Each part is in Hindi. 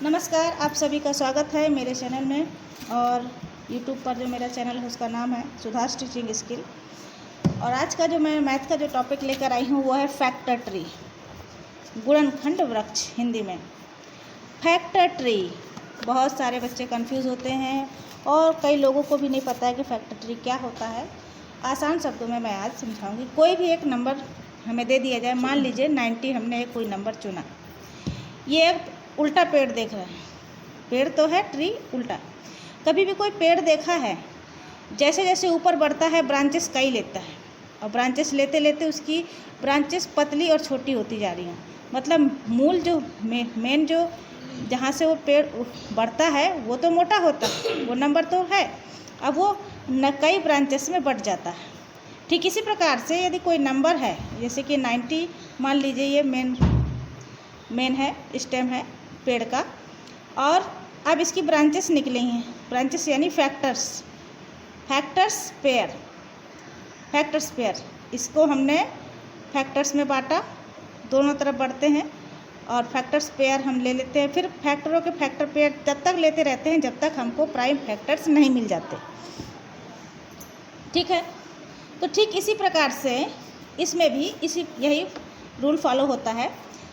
नमस्कार, आप सभी का स्वागत है मेरे चैनल में। और यूट्यूब पर जो मेरा चैनल है उसका नाम है सुधास टीचिंग स्किल। और आज का जो मैं मैथ का जो टॉपिक लेकर आई हूँ वो है फैक्टर ट्री, गुणनखंड वृक्ष हिंदी में। फैक्टर ट्री बहुत सारे बच्चे कंफ्यूज होते हैं और कई लोगों को भी नहीं पता है कि फैक्टर ट्री क्या होता है। आसान शब्दों में मैं आज समझाऊंगी। कोई भी एक नंबर हमें दे दिया जाए, मान लीजिए 90 हमने कोई नंबर चुना। ये एक उल्टा पेड़ देख रहे हैं, पेड़ तो है, ट्री उल्टा। कभी भी कोई पेड़ देखा है, जैसे जैसे ऊपर बढ़ता है ब्रांचेस कई लेता है और ब्रांचेस लेते लेते उसकी ब्रांचेस पतली और छोटी होती जा रही हैं। मतलब मूल जो मेन जो जहाँ से वो पेड़ बढ़ता है वो तो मोटा होता है, वो नंबर तो है, अब वो कई ब्रांचेस में बढ़ जाता है। ठीक इसी प्रकार से यदि कोई नंबर है, जैसे कि 90 मान लीजिए, ये मेन है, स्टेम है पेड़ का, और अब इसकी ब्रांचेस निकली हैं। ब्रांचेस यानी फैक्टर्स पेयर, इसको हमने फैक्टर्स में बांटा, दोनों तरफ बढ़ते हैं और फैक्टर्स पेयर हम ले लेते हैं। फिर फैक्टरों के फैक्टर पेयर तब तक लेते रहते हैं जब तक हमको प्राइम फैक्टर्स नहीं मिल जाते। ठीक है, तो ठीक इसी प्रकार से इसमें भी यही रूल फॉलो होता है।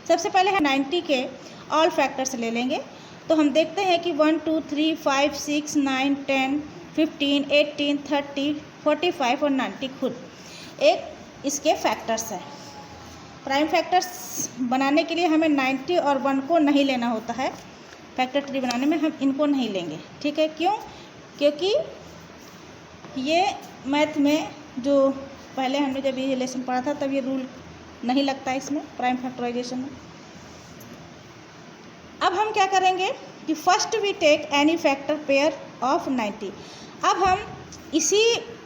सबसे पहले हम 90 के ऑल फैक्टर्स ले लेंगे। तो हम देखते हैं कि 1 2 3 5 6 9 10 15 18 30 45 और 90 खुद एक इसके फैक्टर्स हैं। प्राइम फैक्टर्स बनाने के लिए हमें 90 और 1 को नहीं लेना होता है। फैक्टर ट्री बनाने में हम इनको नहीं लेंगे। ठीक है, क्यों? क्योंकि ये मैथ में जो पहले हमने जब ये लेसन पढ़ा था तब ये रूल नहीं लगता इसमें, प्राइम फैक्टराइजेशन में। अब हम क्या करेंगे कि first we take any factor pair of 90। अब हम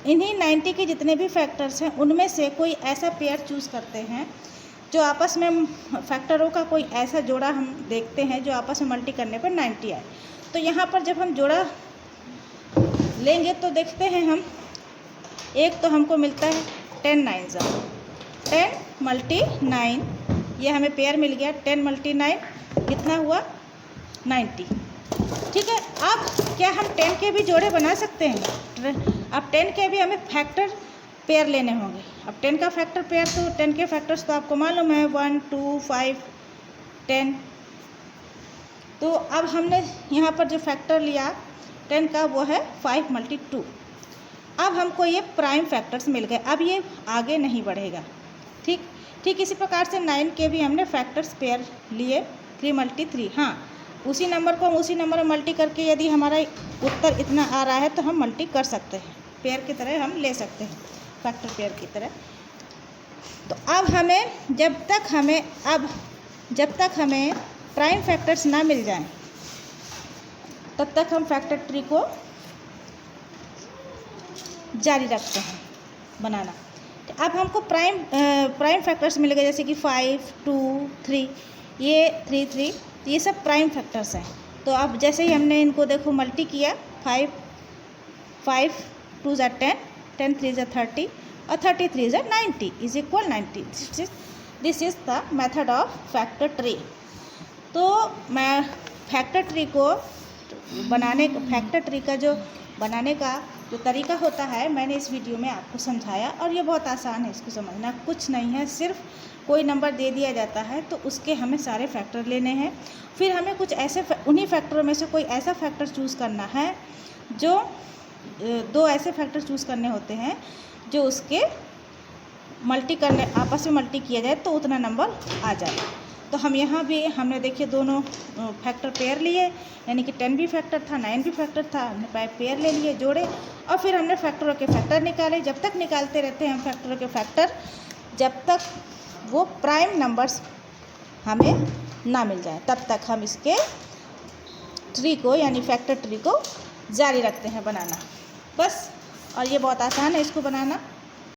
इन्हीं 90 के जितने भी फैक्टर्स हैं उनमें से कोई ऐसा पेयर चूज़ करते हैं जो आपस में फैक्टरों का कोई ऐसा जोड़ा हम देखते हैं जो आपस में मल्टी करने पर 90 आए। तो यहाँ पर जब हम जोड़ा लेंगे तो देखते हैं हम, एक तो हमको मिलता है 10 9 10 मल्टी 9, ये हमें पेयर मिल गया। 10 मल्टी 9 कितना हुआ? 90। ठीक है, अब क्या हम 10 के भी जोड़े बना सकते हैं? अब 10 के भी हमें फैक्टर पेयर लेने होंगे। अब 10 का फैक्टर पेयर, तो 10 के फैक्टर्स तो आपको मालूम है 1 2 5 10। तो अब हमने यहाँ पर जो फैक्टर लिया 10 का वो है 5 मल्टी 2। अब हमको ये प्राइम फैक्टर्स मिल गए, अब ये आगे नहीं बढ़ेगा। ठीक इसी प्रकार से 9 के भी हमने फैक्टर्स पेयर लिए 3 मल्टी 3। हाँ, उसी नंबर को हम उसी नंबर में मल्टी करके यदि हमारा उत्तर इतना आ रहा है तो हम मल्टी कर सकते हैं, पेयर की तरह हम ले सकते हैं, फैक्टर पेयर की तरह। तो अब हमें जब तक हमें प्राइम फैक्टर्स ना मिल जाएं तब तक हम फैक्टर ट्री को जारी रखते हैं बनाना। अब हमको प्राइम फैक्टर्स मिल गए, जैसे कि 5 2 3, ये 3 3, ये सब प्राइम फैक्टर्स हैं। तो अब जैसे ही हमने इनको देखो मल्टी किया, 5 2 ज़ा 10, 10 3 ज़ा 30 और 33 ज़ा 90 is equal 90। This is the method of factor tree. तो मैं फैक्टर ट्री का बनाने का जो तरीका होता है मैंने इस वीडियो में आपको समझाया, और ये बहुत आसान है, इसको समझना कुछ नहीं है। सिर्फ कोई नंबर दे दिया जाता है तो उसके हमें सारे फैक्टर लेने हैं। फिर हमें कुछ ऐसे उन्हीं फैक्टरों में से कोई ऐसा फैक्टर चूज़ करना है, जो 2 ऐसे फैक्टर चूज़ करने होते हैं जो उसके आपस में मल्टी किया जाए तो उतना नंबर आ जाए। तो हम यहाँ भी हमने देखिए दोनों फैक्टर पेयर लिए, यानी कि 10 भी फैक्टर था, 9 भी फैक्टर था, हमने पेयर ले लिए, जोड़े, और फिर हमने फैक्टरों के फैक्टर निकाले। जब तक निकालते रहते हैं हम फैक्टरों के फैक्टर, जब तक वो प्राइम नंबर्स हमें ना मिल जाए तब तक हम इसके ट्री को यानी फैक्टर ट्री को जारी रखते हैं बनाना, बस। और ये बहुत आसान है इसको बनाना।